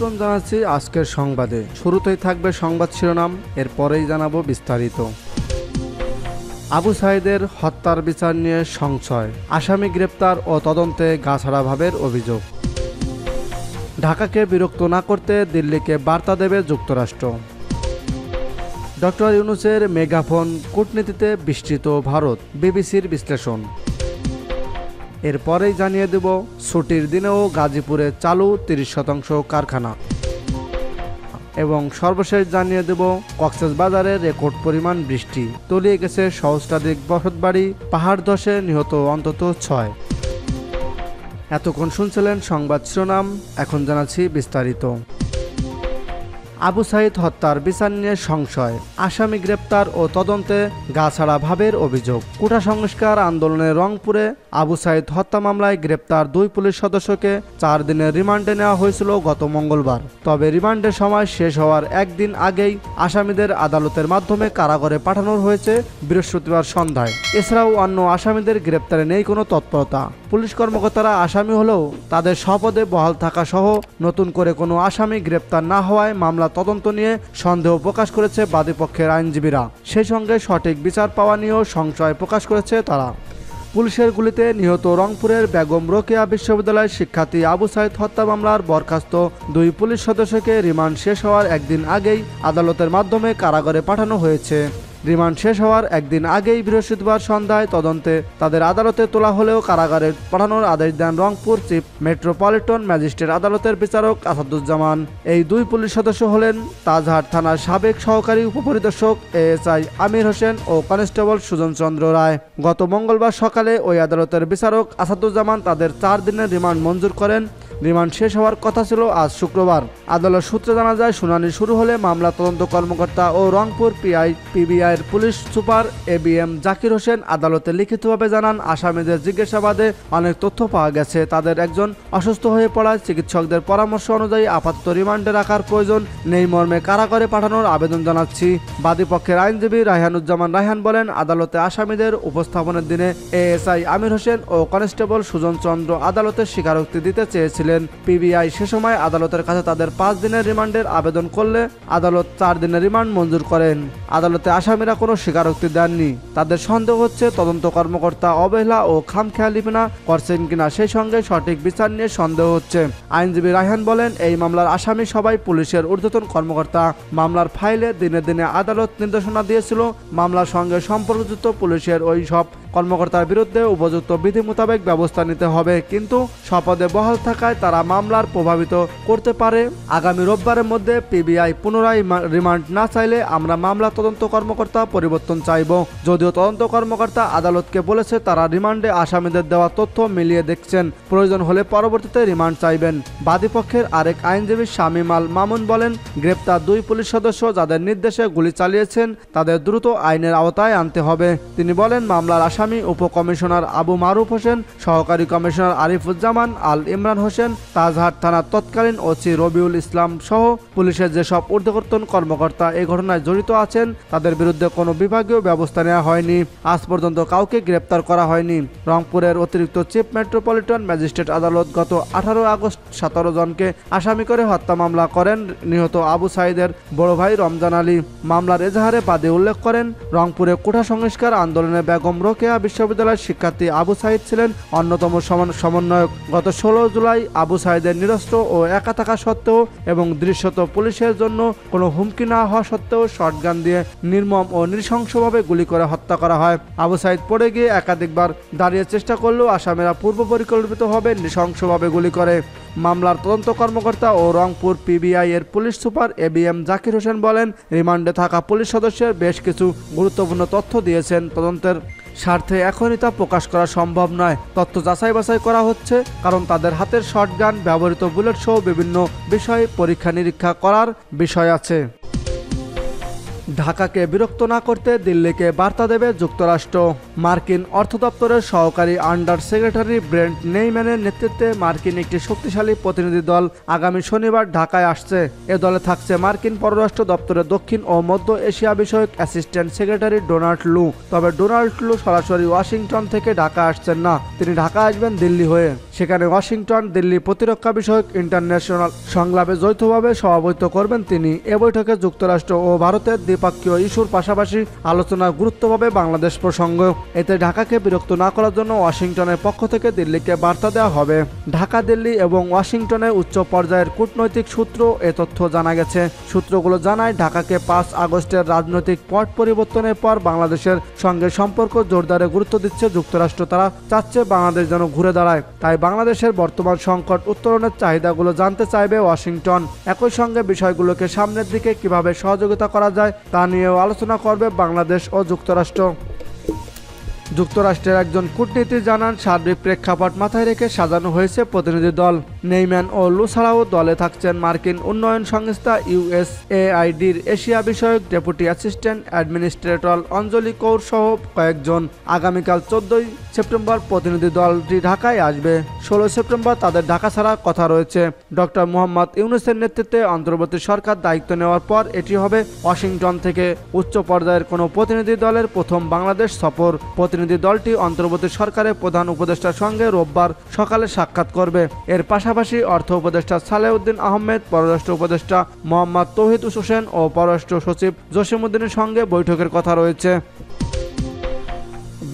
আমন্ত্রণ জানাচ্ছি আজকের সংবাদে। শুরুতেই থাকবে সংবাদ শিরোনাম, এরপরেই জানাবো বিস্তারিত। আবু সাঈদের হত্যার বিচার নিয়ে সংশয়, আসামি গ্রেপ্তার ও তদন্তে গাছাড়া ভাবের অভিযোগ। ঢাকাকে বিরক্ত না করতে দিল্লিকে বার্তা দেবে যুক্তরাষ্ট্র। ডক্টর ইউনূসের মেগাফোন কূটনীতিতে বিস্তৃত ভারত, বিবিসির বিশ্লেষণ। এরপরেই জানিয়ে দেব ছুটির দিনেও গাজীপুরে চালু 30% কারখানা। এবং সর্বশেষ জানিয়ে দেব কক্সবাজারে রেকর্ড পরিমাণ বৃষ্টি, তলিয়ে গেছে সহস্রাধিক বসতবাড়ি, পাহাড় ধসে নিহত অন্তত 6। এতক্ষণ শুনছিলেন সংবাদ শিরোনাম, এখন জানাচ্ছি বিস্তারিত। আবু সাঈদ হত্যার বিচার নিয়ে সংশয়, আসামি গ্রেপ্তার ও তদন্তে গাছাড়া ভাবের অভিযোগ। কোটা সংস্কার আন্দোলনে রংপুরে আবু সাঈদ হত্যা মামলায় গ্রেপ্তার 2 পুলিশ সদস্যকে 4 দিনের রিমান্ডে নেওয়া হয়েছিল গত মঙ্গলবার। তবে রিমান্ডের সময় শেষ হওয়ার একদিন আগেই আসামিদের আদালতের মাধ্যমে কারাগারে পাঠানো হয়েছে বৃহস্পতিবার সন্ধ্যায়। এছাড়াও অন্য আসামিদের গ্রেপ্তারে নেই কোনো তৎপরতা। পুলিশ কর্মকর্তারা আসামি হলেও তাদের স্বপদে বহাল থাকা সহ নতুন করে কোনো আসামি গ্রেপ্তার না হওয়ায় মামলা তদন্ত নিয়ে সন্দেহ প্রকাশ করেছে বাদীপক্ষের আইনজীবীরা। সেই সঙ্গে সঠিক বিচার পাওয়া নিয়েও সংশয় প্রকাশ করেছে তারা। পুলিশের গুলিতে নিহত রংপুরের বেগম রোকেয়া বিশ্ববিদ্যালয়ের শিক্ষার্থী আবু সাঈদ হত্যা মামলার বরখাস্ত 2 পুলিশ সদস্যকে রিমান্ড শেষ হওয়ার একদিন আগেই আদালতের মাধ্যমে কারাগারে পাঠানো হয়েছে। রিমান্ড শেষ হওয়ার একদিন আগেই বৃহস্পতিবার সন্ধ্যায় তদন্তে তাদের আদালতে তোলা হলেও কারাগারে পাঠানোর আদেশ দেন রংপুর চিফ মেট্রোপলিটন ম্যাজিস্ট্রেট আদালতের বিচারক আসাদুজ্জামান। এই 2 পুলিশ সদস্য হলেন তাজহাট থানার সাবেক সহকারী উপপরিদর্শক এএসআই আমির হোসেন ও কনস্টেবল সুজন চন্দ্র রায়। গত মঙ্গলবার সকালে ওই আদালতের বিচারক আসাদুজ্জামান তাদের 4 দিনের রিমান্ড মঞ্জুর করেন। রিমান্ড শেষ হওয়ার কথা ছিল আজ শুক্রবার। আদালত সূত্রে জানা যায়, শুনানি শুরু হলে মামলা তদন্ত কর্মকর্তা ও রংপুর পিবিআইয়ের police super ABM Zakir Hossain আদালতে লিখিতভাবে জানান, আসামিদের জিজ্ঞাসাবাদে অনেক তথ্য পাওয়া গেছে। তাদের একজন অসুস্থ হয়ে পড়ায় চিকিৎসকদের পরামর্শ অনুযায়ী আপাতত রিমান্ডে রাখার প্রয়োজন নেই মর্মে কারাগারে পাঠানোর আবেদন জানাচ্ছি। বাদীপক্ষের আইনজীবী রায়হানুজ্জামান রায়হান বলেন, আদালতে আসামিদের উপস্থাপনের দিনে এএসআই আমির হোসেন ও কনস্টেবল সুজন চন্দ্র আদালতে স্বীকারোক্তি দিতে চেয়েছিলেন। পিবিআই সে সময় আদালতের কাছে তাদের 5 দিনের রিমান্ডের আবেদন করলে আদালত 4 দিনের রিমান্ড মঞ্জুর করেন। আদালতে আসামিরা কোনো স্বীকারোক্তি দেননি। তাদের সন্দেহ হচ্ছে তদন্ত কর্মকর্তা অবহেলা ও খামখেয়ালিপনা করছেন কিনা, সেই সঙ্গে সঠিক বিচার নিয়ে সন্দেহ হচ্ছে। আইনজীবী রায়হান বলেন, এই মামলার আসামি সবাই পুলিশের ঊর্ধ্বতন কর্মকর্তা। মামলার ফাইলে দিনে দিনে আদালত নির্দেশনা দিয়েছিল মামলার সঙ্গে সম্পর্কযুক্ত পুলিশের ওই সব কর্মকর্তার বিরুদ্ধে উপযুক্ত বিধি মোতাবেক ব্যবস্থা নিতে হবে, কিন্তু শপথে বহাল থাকায় তারা মামলার প্রভাবিত করতে পারে। আগামী রোববারের মধ্যে পিবিআই পুনরায় রিমান্ড না চাইলে আমরা মামলা তদন্ত কর্মকর্তা পরিবর্তন চাইব। যদিও তদন্ত কর্মকর্তা আদালতকে বলেছে তারা রিমান্ডে আসামিদের দেওয়া তথ্য মিলিয়ে দেখছেন, প্রয়োজন হলে পরবর্তীতে রিমান্ড চাইবেন। বাদীপক্ষের আরেক আইনজীবী শামীম আল মামুন বলেন, গ্রেপ্তার 2 পুলিশ সদস্য যাদের নির্দেশে গুলি চালিয়েছেন তাদের দ্রুত আইনের আওতায় আনতে হবে। তিনি বলেন, মামলার আসামি উপকমিশনার আবু মারুফ হোসেন, সহকারী কমিশনার আরিফুজ্জামান আল ইমরান হোসেন, তাজহাট থানার তৎকালীন ওসি রবিউল ইসলাম সহ পুলিশের যেসব ঊর্ধ্বতন কর্মকর্তা এই ঘটনায় জড়িত আছেন তাদের বিরুদ্ধে কোনো বিভাগীয় ব্যবস্থা নেওয়া হয়নি। আজ পর্যন্ত কাউকে গ্রেপ্তার করা হয়নি। রংপুরের অতিরিক্ত চিফ মেট্রোপলিটন ম্যাজিস্ট্রেট আদালত গত 18 আগস্ট 17 জনকে আসামি করে হত্যা মামলা করেন নিহত আবু সাঈদের বড় ভাই রমজান আলী। মামলার এজাহারে বাদী উল্লেখ করেন, রংপুরে কোটা সংস্কার আন্দোলনে বেগম রোকেয়া বিশ্ববিদ্যালয়ের শিক্ষার্থী আবু সাঈদ ছিলেন অন্যতম সমন্বয়ক। গত 16 জুলাই আবু সাঈদের নিরস্ত্র ও একা থাকা সত্ত্বেও এবং দৃশ্যত পুলিশের জন্য কোনো হুমকি না হওয়া সত্ত্বেও শটগান দিয়ে নির্মম ও নৃশংসভাবে গুলি করে হত্যা করা হয়। আবু সাঈদ পড়ে গিয়ে একাধিকবার দাঁড়িয়ে চেষ্টা করলেও আসামিরা পূর্ব পরিকল্পিতভাবে নৃশংসভাবে গুলি করে। মামলার তদন্ত কর্মকর্তা ও রংপুর পিবিআই এর police super ABM Zakir Hossain বলেন, রিমান্ডে থাকা পুলিশ সদস্যের বেশ কিছু গুরুত্বপূর্ণ তথ্য দিয়েছেন। তদন্তের স্বার্থে এখনই তা প্রকাশ করা সম্ভব নয়। তথ্য যাচাই বাছাই করা হচ্ছে, কারণ তাদের হাতের শটগান, ব্যবহৃত বুলেট সহ বিভিন্ন বিষয়ে পরীক্ষা নিরীক্ষা করার বিষয় আছে। ঢাকাকে বিরক্ত না করতে দিল্লিকে বার্তা দেবে যুক্তরাষ্ট্র। মার্কিন অর্থ দপ্তরের সহকারী আন্ডার সেক্রেটারি ব্রেন্ট নেইম্যানের নেতৃত্বে মার্কিন একটি শক্তিশালী প্রতিনিধি দল আগামী শনিবার ঢাকায় আসছে। এ দলে থাকছে মার্কিন পররাষ্ট্র দপ্তরের দক্ষিণ ও মধ্য এশিয়া বিষয়ক অ্যাসিস্ট্যান্ট সেক্রেটারি ডোনাল্ড লু। তবে ডোনাল্ড লু সরাসরি ওয়াশিংটন থেকে ঢাকা আসছেন না, তিনি ঢাকা আসবেন দিল্লি হয়ে। সেখানে ওয়াশিংটন দিল্লি প্রতিরক্ষা বিষয়ক ইন্টারন্যাশনাল সংলাপে যৌথভাবে সভাপতিত্ব করবেন তিনি। এ বৈঠকে যুক্তরাষ্ট্র ও ভারতের দ্বিপক্ষীয় ইস্যুর পাশাপাশি আলোচনার গুরুত্ব পাবে বাংলাদেশ প্রসঙ্গ। এতে ঢাকাকে বিরক্ত না করার জন্য ওয়াশিংটনের পক্ষ থেকে দিল্লিকে বার্তা দেওয়া হবে। ঢাকা, দিল্লি এবং ওয়াশিংটনের উচ্চ পর্যায়ের কূটনৈতিক সূত্র এ তথ্য জানা গেছে। সূত্রগুলো জানায় ঢাকাকে ৫ আগস্টের রাজনৈতিক পট পরিবর্তনের পর বাংলাদেশের সঙ্গে সম্পর্ক জোরদারে গুরুত্ব দিচ্ছে যুক্তরাষ্ট্র। তারা চাচ্ছে বাংলাদেশ যেন ঘুরে দাঁড়ায়, তাই বাংলাদেশের বর্তমান সংকট উত্তরণের চাহিদাগুলো জানতে চাইবে ওয়াশিংটন। একই সঙ্গে বিষয়গুলোকে সামনের দিকে কিভাবে সহযোগিতা করা যায় তা নিয়েও আলোচনা করবে বাংলাদেশ ও যুক্তরাষ্ট্র। যুক্তরাষ্ট্রের একজন কূটনীতিক জানান, সার্বিক প্রেক্ষাপট মাথায় রেখে সাজানো হয়েছে প্রতিনিধি দল। নেইম্যান ও লু ছাড়াও দলে থাকছেন মার্কিন উন্নয়ন সংস্থা USAIDর এশিয়া বিষয়ক ডেপুটি অ্যাসিস্ট্যান্ট অ্যাডমিনিস্ট্রেটর অঞ্জলি কৌর সহ কয়েকজন। আগামীকাল 14 সেপ্টেম্বর প্রতিনিধি দলটি ঢাকায় আসবে। 16 সেপ্টেম্বর তাদের ঢাকা ছাড়ার কথা রয়েছে। ডক্টর মোহাম্মদ ইউনূসের নেতৃত্বে অন্তর্বর্তী সরকার দায়িত্ব নেওয়ার পর এটি হবে ওয়াশিংটন থেকে উচ্চ পর্যায়ের কোনো প্রতিনিধি দলের প্রথম বাংলাদেশ সফর। প্রতিনিধি দলটি অন্তর্বর্তী সরকারের প্রধান উপদেষ্টার সঙ্গে রোববার সকালে সাক্ষাৎ করবে। এর পাশাপাশি অর্থ উপদেষ্টা সালেউদ্দিন আহমেদ, পররাষ্ট্র উপদেষ্টা মোহাম্মদ তৌহিদ হোসেন ও পররাষ্ট্র সচিব জসিমউদ্দিনের সঙ্গে বৈঠকের কথা রয়েছে।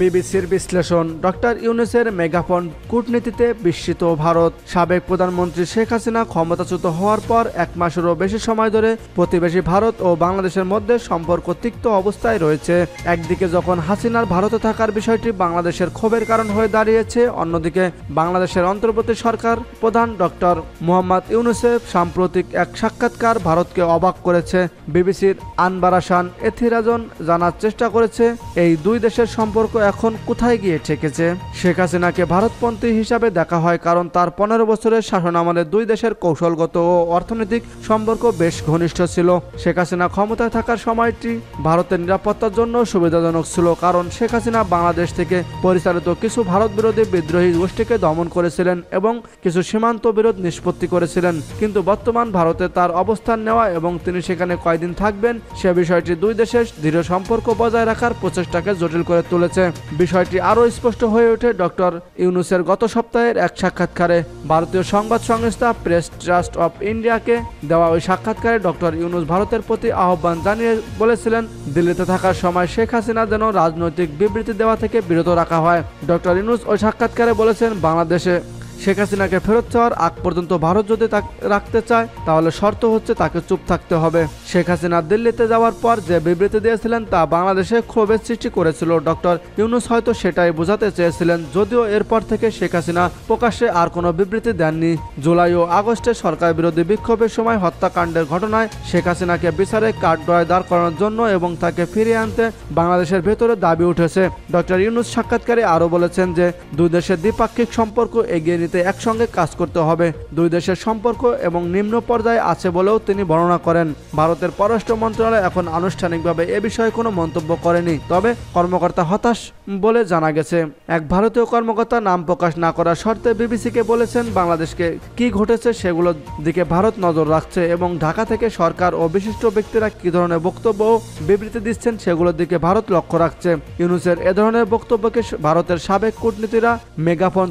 বিবিসির বিশ্লেষণ, ডক্টর ইউনূসের মেগাফোন কূটনীতিতে বিস্মিত ভারত। সাবেক প্রধানমন্ত্রী শেখ হাসিনা ক্ষমতাচ্যুত হওয়ার পর 1 মাসেরও বেশি সময় ধরে প্রতিবেশী ভারত ও বাংলাদেশের মধ্যে সম্পর্ক তিক্ত অবস্থায় রয়েছে। একদিকে যখন হাসিনার ভারতে থাকার বিষয়টি বাংলাদেশের ক্ষোভের কারণ হয়ে দাঁড়িয়েছে, অন্যদিকে বাংলাদেশের অন্তর্বর্তী সরকার প্রধান ডক্টর মোহাম্মদ ইউনূসের সাম্প্রতিক এক সাক্ষাৎকার ভারতকে অবাক করেছে। বিবিসির আনবার হাসান এথিরাজন জানার চেষ্টা করেছে, এই দুই দেশের সম্পর্ক এখন কোথায় গিয়ে ঠেকেছে। শেখ হাসিনাকে ভারতপন্থী হিসাবে দেখা হয় কারণ তার 15 বছরের শাসনামলে দুই দেশের কৌশলগত ও অর্থনৈতিক সম্পর্ক বেশ ঘনিষ্ঠ ছিল। শেখ হাসিনা ক্ষমতায় থাকার সময়টি ভারতের নিরাপত্তার জন্য সুবিধাজনক ছিল, কারণ শেখ হাসিনা বাংলাদেশ থেকে পরিচালিত কিছু ভারত বিরোধী বিদ্রোহী গোষ্ঠীকে দমন করেছিলেন এবং কিছু সীমান্ত বিরোধ নিষ্পত্তি করেছিলেন। কিন্তু বর্তমান ভারতে তার অবস্থান নেওয়া এবং তিনি সেখানে কয়দিন থাকবেন সে বিষয়টি দুই দেশের দৃঢ় সম্পর্ক বজায় রাখার প্রচেষ্টাকে জটিল করে তুলেছে। বিষয়টি আরও স্পষ্ট হয়ে ওঠে ডক্টর ইউনূসের গত সপ্তাহের এক সাক্ষাৎকারে। ভারতীয় সংবাদ সংস্থা প্রেস ট্রাস্ট অফ ইন্ডিয়াকে দেওয়া ওই সাক্ষাৎকারে ডক্টর ইউনূস ভারতের প্রতি আহ্বান জানিয়ে বলেছিলেন, দিল্লিতে থাকার সময় শেখ হাসিনা যেন রাজনৈতিক বিবৃতি দেওয়া থেকে বিরত রাখা হয়। ডক্টর ইউনূস ওই সাক্ষাৎকারে বলেছেন, বাংলাদেশে শেখ হাসিনাকে ফেরত চাওয়ার আগ পর্যন্ত ভারত যদি রাখতে চায় তাহলে শর্ত হচ্ছে তাকে চুপ থাকতে হবে। শেখ হাসিনা দিল্লিতে যাওয়ার পর যে বিবৃতি দিয়েছিলেন তা বাংলাদেশে ক্ষোভের সৃষ্টি করেছিল। ডক্টর ইউনূস হয়তো সেটাই বোঝাতে চেয়েছিলেন, যদিও এরপর থেকে শেখ হাসিনা প্রকাশ্যে আর কোনো বিবৃতি দেননি। জুলাই ও আগস্টে সরকার বিরোধী বিক্ষোভের সময় হত্যাকাণ্ডের ঘটনায় শেখ হাসিনাকে বিচারে কাঠগড়ায় দাঁড় করানোর জন্য এবং তাকে ফিরিয়ে আনতে বাংলাদেশের ভেতরে দাবি উঠেছে। ডক্টর ইউনূস সাক্ষাৎকারে আরও বলেছেন যে দুই দেশের দ্বিপাক্ষিক সম্পর্ক এগিয়ে নিতে একসঙ্গে কাজ করতে হবে। দুই দেশের সম্পর্ক এবং নিম্ন পর্যায়ে আছে বলেও তিনি বর্ণনা করেন। ভারতের পররাষ্ট্র মন্ত্রণালয় এখন আনুষ্ঠানিকভাবে এ বিষয়ে কোনো মন্তব্য করেনি, তবে কর্মকর্তা হতাশ বলে জানা গেছে। এক ভারতীয় কর্মকর্তা নাম প্রকাশ না করার শর্তে বিবিসিকে বলেছেন, বাংলাদেশকে কি ঘটেছে সেগুলোর দিকে ভারত নজর রাখছে এবং ঢাকা থেকে সরকার ও বিশিষ্ট ব্যক্তিরা কি ধরনের বক্তব্য ও বিবৃতি দিচ্ছেন সেগুলোর দিকে ভারত লক্ষ্য রাখছে। ইউনূসের এ ধরনের বক্তব্যকে ভারতের সাবেক কূটনীতিরা মেগাফোন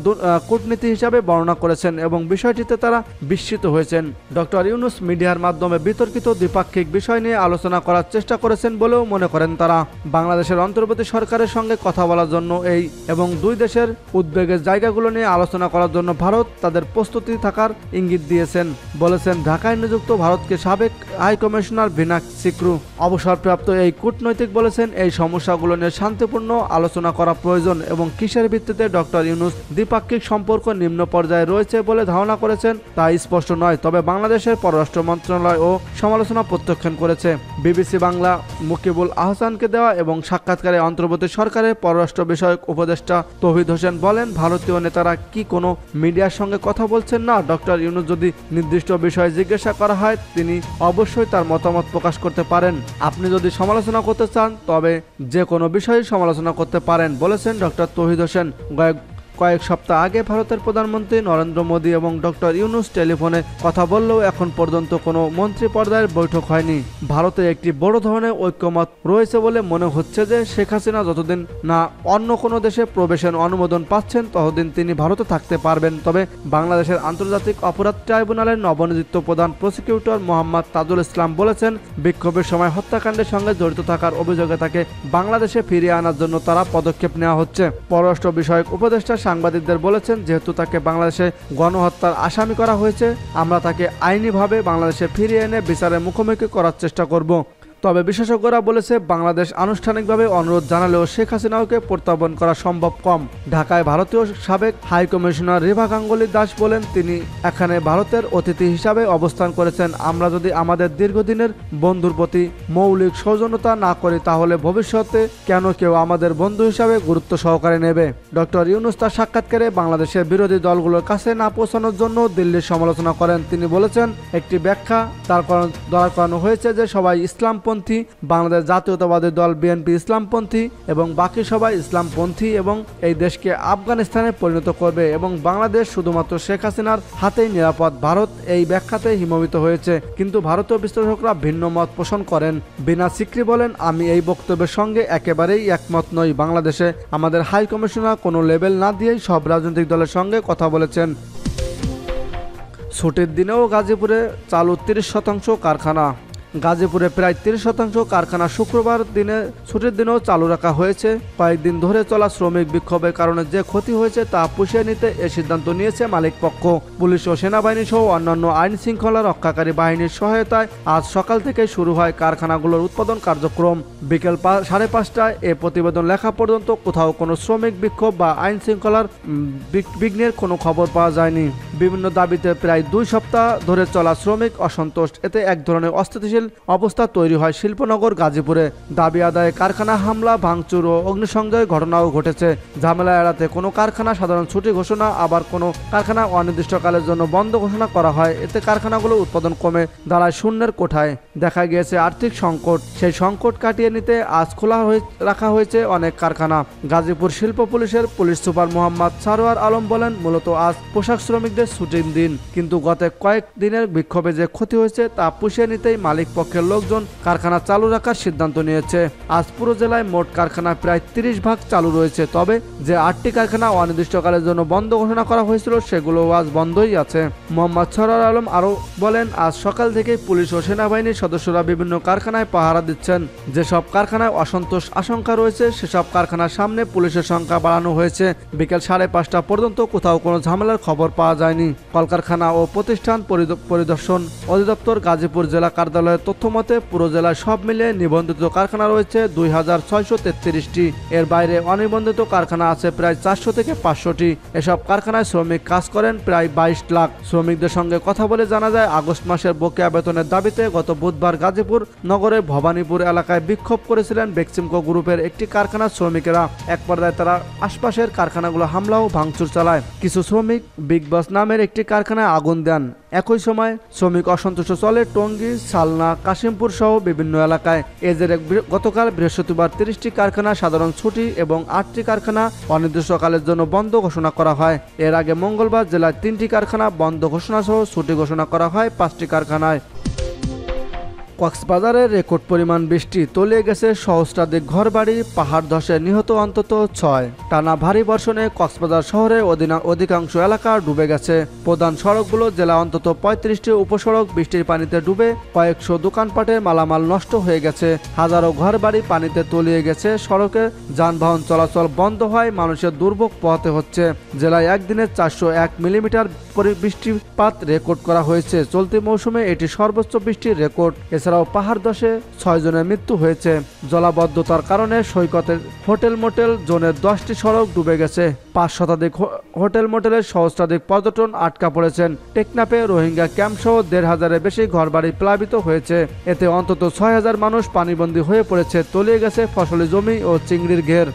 কূটনীতি হিসাবে বর্ণনা করেছেন এবং বিষয়টিতে তারা বিস্মিত হয়েছেন। ডক্টর ইউনূস মিডিয়ার মাধ্যমে বিতর্কিত দ্বিপাক্ষিক বিষয় নিয়ে আলোচনা করার চেষ্টা করেছেন বলেও মনে করেন তারা। বাংলাদেশের অন্তর্বর্তী সরকারের সঙ্গে কথা বলার জন্য এবং দুই দেশের উদ্বেগের জায়গাগুলো নিয়ে আলোচনা করার জন্য ভারত তাদের প্রস্তুতি থাকার ইঙ্গিত দিয়েছেন, বলেছেন ঢাকায় নিযুক্ত ভারতকে সাবেক হাই কমিশনার ভিনাক সিক্রু। অবসরপ্রাপ্ত এই কূটনৈতিক বলেছেন, এই সমস্যাগুলো নিয়ে শান্তিপূর্ণ আলোচনা করা প্রয়োজন এবং কিসের ভিত্তিতে ডক্টর ইউনূস দ্বিপাক্ষিক সম্পর্ক নিম্ন বিভিন্ন পর্যায়ে রয়েছে বলে ধারণা করেছেন তা স্পষ্ট নয়, তবে বাংলাদেশের পররাষ্ট্র মন্ত্রণালয় ও সমালোচনা প্রত্যাখ্যান করেছে। বিবিসি বাংলা মুকিবুল আহসানকে দেওয়া এবং সাক্ষাৎকারে অন্তর্বর্তী সরকারের পররাষ্ট্র বিষয়ক উপদেষ্টা তৌহিদ হোসেন বলেন, ভারতীয় নেতারা কি কোনো মিডিয়ার সঙ্গে কথা বলছেন না? ডক্টর ইউনূস যদি নির্দিষ্ট বিষয়ে জিজ্ঞাসা করা হয় তিনি অবশ্যই তার মতামত প্রকাশ করতে পারেন। আপনি যদি সমালোচনা করতে চান তবে যে কোনো বিষয়ে সমালোচনা করতে পারেন বলেছেন ডক্টর তৌহিদ হোসেন। কয়েক সপ্তাহ আগে ভারতের প্রধানমন্ত্রী নরেন্দ্র মোদী এবং ডক্টর ইউনূস টেলিফোনে কথা বললেও এখন পর্যন্ত কোনো মন্ত্রী পর্যায়ের বৈঠক হয়নি। ভারতে একটি বড় ধরনের ঐক্যমত রয়েছে বলে মনে হচ্ছে যে শেখ হাসিনা যতদিন না অন্য কোনো দেশে প্রবেশের অনুমোদন পাচ্ছেন ততদিন তিনি ভারতে থাকতে পারবেন। তবে বাংলাদেশের আন্তর্জাতিক অপরাধ ট্রাইব্যুনালের নবনিযুক্ত প্রধান প্রসিকিউটর মোহাম্মদ তাজুল ইসলাম বলেছেন, বিক্ষোভের সময় হত্যাকাণ্ডের সঙ্গে জড়িত থাকার অভিযোগে তাকে বাংলাদেশে ফিরিয়ে আনার জন্য তারা পদক্ষেপ নেওয়া হচ্ছে। পররাষ্ট্র বিষয়ক উপদেষ্টা সাংবাদিকদের বলেছেন, যেহেতু তাকে বাংলাদেশে গণহত্যার আসামি করা হয়েছে আমরা তাকে আইনিভাবে বাংলাদেশে ফিরিয়ে এনে বিচারের মুখোমুখি করার চেষ্টা করব। তবে বিশেষজ্ঞরা বলেছে বাংলাদেশ আনুষ্ঠানিকভাবে অনুরোধ জানালেও শেখ হাসিনাকে প্রত্যাবর্তন করা সম্ভব কম। ঢাকায় ভারতীয় সাবেক হাই কমিশনার রেভা গাঙ্গুলী দাস বলেন, তিনি এখানে ভারতের অতিথি হিসাবে অবস্থান করেছেন। আমরা যদি আমাদের দীর্ঘদিনের বন্ধুর প্রতি মৌলিক সৌজন্যতা না করি তাহলে ভবিষ্যতে কেন কেউ আমাদের বন্ধু হিসাবে গুরুত্ব সহকারে নেবে? ডক্টর ইউনূস তার সাক্ষাৎকারে বাংলাদেশের বিরোধী দলগুলোর কাছে না পৌঁছানোর জন্য দিল্লির সমালোচনা করেন। তিনি বলেছেন, একটি ব্যাখ্যা দাঁড় করানো হয়েছে যে সবাই ইসলামপন্থী, বাংলাদেশ জাতীয়তাবাদী দল বিএনপি ইসলামপন্থী এবং বাকি সবাই ইসলামপন্থী এবং এই দেশকে আফগানিস্তানে পরিণত করবে এবং বাংলাদেশ শুধুমাত্র শেখ হাসিনার হাতেই নিরাপদ। ভারত এই ব্যাখ্যাতে হিমোহিত হয়েছে, কিন্তু ভারতীয় বিশ্লেষকরা ভিন্ন মত পোষণ করেন। বিনা সিকরি বলেন, আমি এই বক্তব্যের সঙ্গে একেবারেই একমত নই। বাংলাদেশে আমাদের হাই কমিশনার কোনো লেবেল না দিয়েই সব রাজনৈতিক দলের সঙ্গে কথা বলেছেন। ছুটির দিনেও গাজীপুরে চালু 30% কারখানা। গাজীপুরে প্রায় 30% কারখানা শুক্রবার দিনে ছুটির দিনেও চালু রাখা হয়েছে। কয়েকদিন ধরে চলা শ্রমিক বিক্ষোভের কারণে যে ক্ষতি হয়েছে তা পুষিয়ে নিতে এ সিদ্ধান্ত নিয়েছে মালিক পক্ষ। পুলিশ ও সেনাবাহিনী সহ অন্যান্য আইন শৃঙ্খলা রক্ষাকারী বাহিনীর সহায়তায় আজ সকাল থেকে শুরু হয় কারখানাগুলোর উৎপাদন কার্যক্রম। বিকেল 5:30টায় এ প্রতিবেদন লেখা পর্যন্ত কোথাও কোনো শ্রমিক বিক্ষোভ বা আইন শৃঙ্খলার বিঘ্নের কোনো খবর পাওয়া যায়নি। বিভিন্ন দাবিতে প্রায় 2 সপ্তাহ ধরে চলা শ্রমিক অসন্তোষ, এতে এক ধরনের অস্থিতিশীল অবস্থা তৈরি হয় শিল্পনগর গাজীপুরে। দাবি আদায়ে কারখানা হামলা, ভাঙচুর ও অগ্নিসংযোগের ঘটনাও ঘটেছে। ঝামেলা এড়াতে কোনো কারখানা সাধারণ ছুটি ঘোষণা, আবার কোনো কারখানা অনির্দিষ্টকালের জন্য বন্ধ ঘোষণা করা হয়। এতে কারখানাগুলো উৎপাদন কমে দাঁড়ায় শূন্যের কোঠায়। দেখা গিয়েছে আর্থিক সংকট, সেই সংকট কাটিয়ে নিতে আজ খোলা রাখা হয়েছে অনেক কারখানা। গাজীপুর শিল্প পুলিশের পুলিশ সুপার মোহাম্মদ সারোয়ার আলম বলেন, মূলত আজ পোশাক শ্রমিকদের ছুটির দিন, কিন্তু গত কয়েক দিনের বিক্ষোভে যে ক্ষতি হয়েছে তা পুষিয়ে নিতেই মালিক পক্ষের লোকজন কারখানা চালু রাখার সিদ্ধান্ত নিয়েছে। আজ পুরো জেলায় মোট কারখানা প্রায় 30% চালু রয়েছে, তবে যে 8টি কারখানা অনির্দিষ্টকালের জন্য বন্ধ ঘোষণা করা হয়েছিল সেগুলো আজ বন্ধই আছে। মোহাম্মদ সারোয়ার আলম আরও বলেন, আজ সকাল থেকেই পুলিশ ও সেনাবাহিনীর সদস্যরা বিভিন্ন কারখানায় পাহারা দিচ্ছেন। যেসব কারখানায় অসন্তোষ আশঙ্কা রয়েছে সেসব কারখানার সামনে পুলিশের সংখ্যা বাড়ানো হয়েছে। বিকেল 5:30 পর্যন্ত কোথাও কোনো ঝামেলার খবর পাওয়া যায়নি। কলকারখানা ও প্রতিষ্ঠান পরিদর্শন অধিদপ্তর গাজীপুর জেলা কার্যালয়ের তথ্যমতে পুরো জেলায় সব মিলিয়ে নিবন্ধিত কারখানা রয়েছে 2633টি। এর বাইরে অনিবন্ধিত কারখানা আছে প্রায় 400 থেকে 500টি। এসব কারখানায় শ্রমিক কাজ করেন প্রায় 22 লাখ। শ্রমিকদের সঙ্গে কথা বলে জানা যায়, আগস্ট মাসের বকেয়া বেতনের দাবিতে গত বুধবার গাজীপুর নগরের ভবানীপুর এলাকায় বিক্ষোভ করেছিলেন বেক্সিমকো গ্রুপের একটি কারখানার শ্রমিকেরা। এক পর্যায়ে তারা আশপাশের কারখানাগুলো হামলা ও ভাঙচুর চালায়। কিছু শ্রমিক বিগ বস নামের একটি কারখানায় আগুন দেন। একই সময় শ্রমিক অসন্তোষ চলে টঙ্গী, সালনা, কাশিমপুর সহ বিভিন্ন এলাকায়। এদের গতকাল বৃহস্পতিবার 30টি কারখানা সাধারণ ছুটি এবং 8টি কারখানা অনির্দিষ্টকালের জন্য বন্ধ ঘোষণা করা হয়। এর আগে মঙ্গলবার জেলায় 3টি কারখানা বন্ধ ঘোষণা সহ ছুটি ঘোষণা করা হয় 5টি কারখানায়। কক্সবাজারে রেকর্ড পরিমাণ বৃষ্টি, তলিয়ে গেছে সহস্রাধিক ঘরবাড়ি, পাহাড় ধসে নিহত অন্তত 6। টানা ভারী বর্ষণে কক্সবাজার শহরের অধিকাংশ এলাকা ডুবে গেছে। প্রধান সড়কগুলো জেলা অন্তত 35টি উপসড়ক বৃষ্টির পানিতে ডুবে কয়েকশো দোকানপাটের মালামাল নষ্ট হয়ে গেছে। হাজারো ঘরবাড়ি পানিতে তলিয়ে গেছে। সড়কে যানবাহন চলাচল বন্ধ হয়, মানুষের দুর্ভোগ পোহাতে হচ্ছে। জেলায় একদিনে 401 মিলিমিটার বৃষ্টিপাত রেকর্ড করা হয়েছে। চলতি মৌসুমে এটি সর্বোচ্চ বৃষ্টির রেকর্ড। এছাড়াও পাহাড় ধসে 6 জনের মৃত্যু হয়েছে। জলাবদ্ধতার কারণে সৈকতের হোটেল মোটেল জোনের 10টি সড়ক ডুবে গেছে। 5 শতাধিক হোটেল মোটেলের সহস্রাধিক পর্যটন আটকা পড়েছেন। টেকনাফে রোহিঙ্গা ক্যাম্প সহ 1,500-এর বেশি ঘরবাড়ি প্লাবিত হয়েছে। এতে অন্তত 6,000 মানুষ পানিবন্দী হয়ে পড়েছে। তলিয়ে গেছে ফসলি জমি ও চিংড়ির ঘের।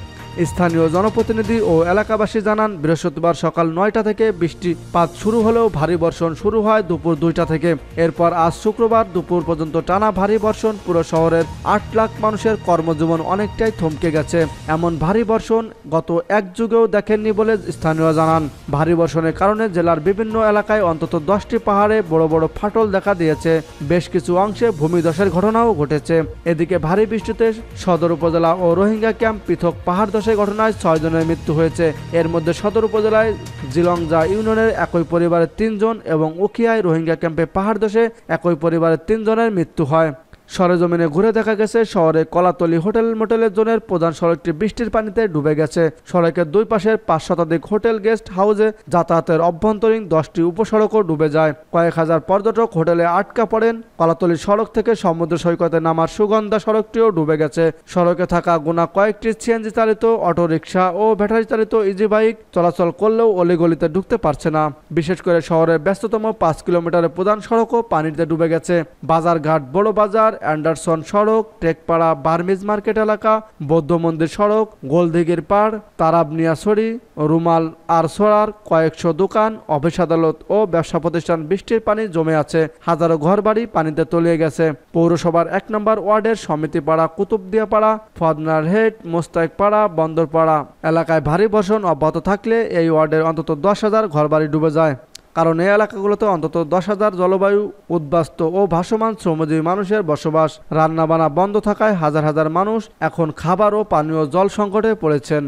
স্থানীয় জনপ্রতিনিধি ও এলাকাবাসী জানান, বৃহস্পতিবার সকাল 9টা থেকে বৃষ্টিপাত শুরু হলেও ভারী বর্ষণ শুরু হয় দুপুর 2টা থেকে। এরপর আজ শুক্রবার দুপুর পর্যন্ত টানা ভারী বর্ষণ পুরো শহরের 8 লাখ মানুষের কর্মজীবন অনেকটাই থমকে গেছে। এমন ভারী বর্ষণ গত এক যুগেও দেখেননি বলে স্থানীয়রা জানান। ভারী বর্ষণের কারণে জেলার বিভিন্ন এলাকায় অন্তত 10টি পাহাড়ে বড় বড় ফাটল দেখা দিয়েছে। বেশ কিছু অংশে ভূমিধসের ঘটনাও ঘটেছে। এদিকে ভারী বৃষ্টিতে সদর উপজেলা ও রোহিঙ্গা ক্যাম্প পৃথক পাহাড় ধসের ঘটনায় 6 জনের মৃত্যু হয়েছে। এর মধ্যে সদর উপজেলায় জিলংজা ইউনিয়নের একই পরিবারের 3 জন এবং উখিয়ায় রোহিঙ্গা ক্যাম্পে পাহাড় ধসে একই পরিবারের 3 জনের মৃত্যু হয়। সরেজমিনে ঘুরে দেখা গেছে শহরে কলাতলি হোটেল মোটেলের জোনের প্রধান সড়কটি বৃষ্টির পানিতে ডুবে গেছে। সড়কের দুই পাশের 5 শতাধিক হোটেল গেস্ট হাউসে যাতায়াতের অভ্যন্তরীণ 10টি উপসড়কও ডুবে যায়। কয়েক হাজার পর্যটক হোটেলে আটকা পড়েন। কলাতলি সড়ক থেকে সমুদ্র সৈকতে নামার সুগন্ধা সড়কটিও ডুবে গেছে। সড়কে থাকা গোনা কয়েকটি সিএনজি চালিত অটোরিকশা ও ব্যাটারি চালিত ইজি বাইক চলাচল করলেও অলিগলিতে ঢুকতে পারছে না। বিশেষ করে শহরের ব্যস্ততম 5 কিলোমিটারের প্রধান সড়কও পানিতে ডুবে গেছে। বাজারঘাট, বড় বাজার, অ্যান্ডারসন সড়ক, টেকপাড়া, বার্মিজ মার্কেট এলাকা, বৌদ্ধ মন্দির সড়ক, গোলদিঘির পাড়, তারাবনিয়াছড়ি, রুমাল আরছড়ার কয়েকশো দোকান, অফিস আদালত ও ব্যবসা প্রতিষ্ঠান বৃষ্টির পানি জমে আছে। হাজারো ঘরবাড়ি পানিতে তলিয়ে গেছে। পৌরসভার 1 নম্বর ওয়ার্ডের সমিতিপাড়া, কুতুবদিয়াপাড়া, ফদনার হেড, মোস্তাকপাড়া, বন্দরপাড়া এলাকায় ভারী বর্ষণ অব্যাহত থাকলে এই ওয়ার্ডের অন্তত 10,000 ঘরবাড়ি ডুবে যায়। কারণ এই এলাকাগুলোতে অন্তত 10,000 জলবায়ু উদ্বাস্তু ও ভাসমান শ্রমজীবী মানুষের বসবাস। রান্নাবান্না বন্ধ থাকায় হাজার হাজার মানুষ এখন খাবার ও পানীয় জল সংকটে পড়েছেন।